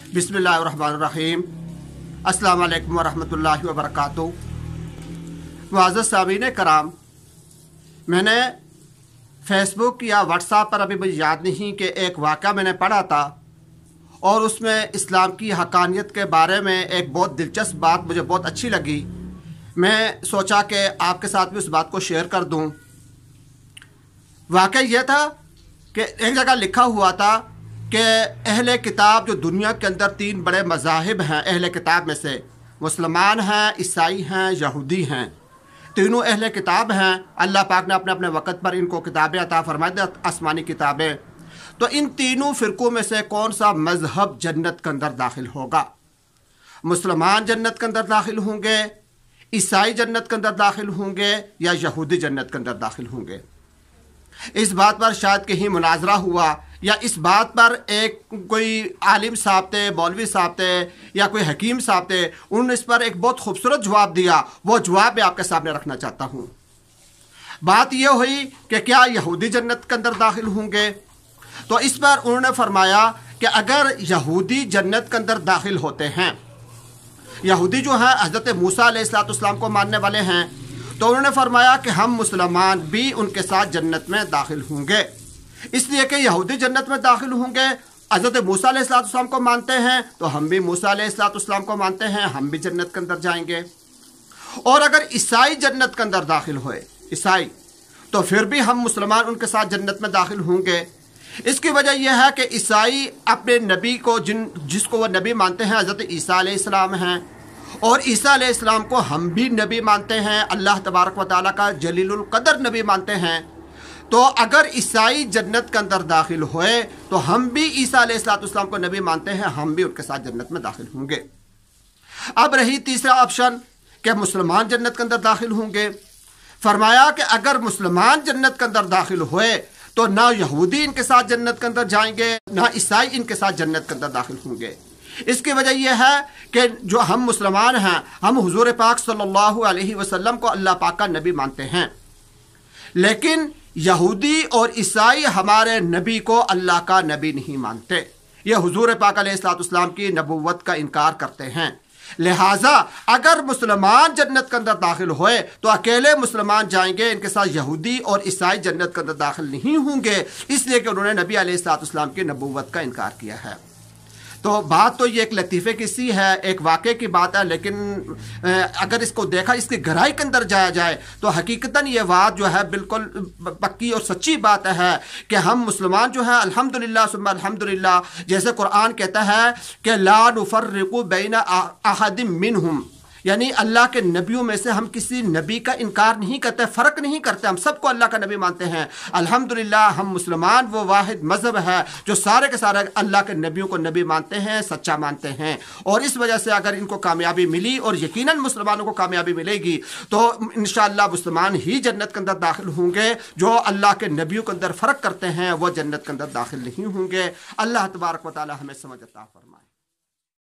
बिस्मिल्लाहिर्रहमानिर्रहीम। अस्सलाम वालेकुम वरहमतुल्लाहि वबरकातुहू। मुअज़्ज़ज़ सामीन कराम, मैंने फेसबुक या व्हाट्सएप पर, अभी मुझे याद नहीं, कि एक वाक़या मैंने पढ़ा था और उसमें इस्लाम की हक़ानियत के बारे में एक बहुत दिलचस्प बात मुझे बहुत अच्छी लगी। मैं सोचा कि आपके साथ भी उस बात को शेयर कर दूं। वाक़या यह था कि एक जगह लिखा हुआ था कि अहले किताब जो दुनिया के अंदर तीन बड़े मज़ाहिब हैं, अहले किताब में से मुसलमान हैं, ईसाई हैं, यहूदी हैं। तीनों अहले किताब हैं। अल्लाह पाक ने अपने अपने वक़्त पर इनको किताबें अता फरमाई, आसमानी किताबें। तो इन तीनों फ़िरक़ों में से कौन सा मज़हब जन्नत के अंदर दाखिल होगा? मुसलमान जन्नत के अंदर दाखिल होंगे, ईसाई जन्नत के अंदर दाखिल होंगे, या यहूदी जन्नत के अंदर दाखिल होंगे? इस बात पर शायद कहीं मुनाजरा हुआ, या इस बात पर एक कोई आलिम साहब थे, मौलवी साहब थे, या कोई हकीम साहब थे, उन्होंने इस पर एक बहुत खूबसूरत जवाब दिया। वो जवाब मैं आपके सामने रखना चाहता हूँ। बात यह हुई कि क्या यहूदी जन्नत के अंदर दाखिल होंगे? तो इस पर उन्होंने फरमाया कि अगर यहूदी जन्नत के अंदर दाखिल होते हैं, यहूदी जो हैं हज़रत मूसा अलैहिस्सलाम को मानने वाले हैं, तो उन्होंने फरमाया कि हम मुसलमान भी उनके साथ जन्नत में दाखिल होंगे। इसलिए कि यहूदी जन्नत में दाखिल होंगे, हज़रत मूसा अलैहिस्सलाम को मानते हैं, तो हम भी मूसा अलैहिस्सलाम को मानते हैं, हम भी जन्नत के अंदर जाएंगे। और अगर ईसाई जन्नत के अंदर दाखिल हुए, ईसाई, तो फिर भी हम मुसलमान उनके साथ जन्नत में दाखिल होंगे। इसकी वजह यह है कि ईसाई अपने नबी को जिसको वो नबी मानते हैं हज़रत ईसा अलैहिस्सलाम हैं, और ईसा अलैहिस्सलाम को हम भी नबी मानते हैं, अल्लाह तबारक व तआला का जलीलुल कदर नबी मानते हैं। तो अगर ईसाई जन्नत के अंदर दाखिल हुए तो हम भी ईसा अलैहिस्सलाम को नबी मानते हैं, हम भी उनके साथ जन्नत में दाखिल होंगे। अब रही तीसरा ऑप्शन कि मुसलमान जन्नत के अंदर दाखिल होंगे। फरमाया कि अगर मुसलमान जन्नत के अंदर दाखिल हुए तो ना यहूदी इनके साथ जन्नत के अंदर जाएंगे, ना ईसाई इनके साथ जन्नत के अंदर दाखिल होंगे। इसकी वजह यह है कि जो हम मुसलमान हैं, हम हुजूर पाक सल्लल्लाहु अलैहि वसल्लम को अल्लाह पाक का नबी मानते हैं, लेकिन यहूदी और ईसाई हमारे नबी को अल्लाह का नबी नहीं मानते। ये हुजूर पाक अलैहिस्सलाम की नबुव्वत का इनकार करते हैं। लिहाजा अगर मुसलमान जन्नत के अंदर दाखिल हुए तो अकेले मुसलमान जाएंगे, इनके साथ यहूदी और ईसाई जन्नत के अंदर दाखिल नहीं होंगे, इसलिए कि उन्होंने नबी अलैहिस्सलाम की नबुव्वत का इनकार किया है। तो बात तो ये एक लतीफ़े की सी है, एक वाक़े की बात है, लेकिन अगर इसको देखा, इसकी गहराई के अंदर जाया जाए तो हकीकतन ये बात जो है बिल्कुल पक्की और सच्ची बात है कि हम मुसलमान जो है अल्हम्दुलिल्लाह सुम्मा अल्हम्दुलिल्लाह, जैसे कुरान कहता है कि ला नुफ़र्रिक़ु बैना अहदिम मिनहुम, यानी अल्लाह के नबियों में से हम किसी नबी का इनकार नहीं करते, फ़र्क नहीं करते, हम सबको अल्लाह का नबी मानते हैं। अल्हम्दुलिल्लाह हम मुसलमान वो वाहिद मज़हब है जो सारे के सारे अल्लाह के नबियों को नबी मानते हैं, सच्चा मानते हैं। और इस वजह से अगर इनको कामयाबी मिली, और यकीनन मुसलमानों को कामयाबी मिलेगी, तो इंशाअल्लाह मुसलमान ही जन्नत के अंदर दाखिल होंगे। जो अल्लाह के नबियों के अंदर फ़र्क करते हैं वो जन्नत के अंदर दाखिल नहीं होंगे। अल्लाह तबारक व तआला हमें समझ अता फरमाए।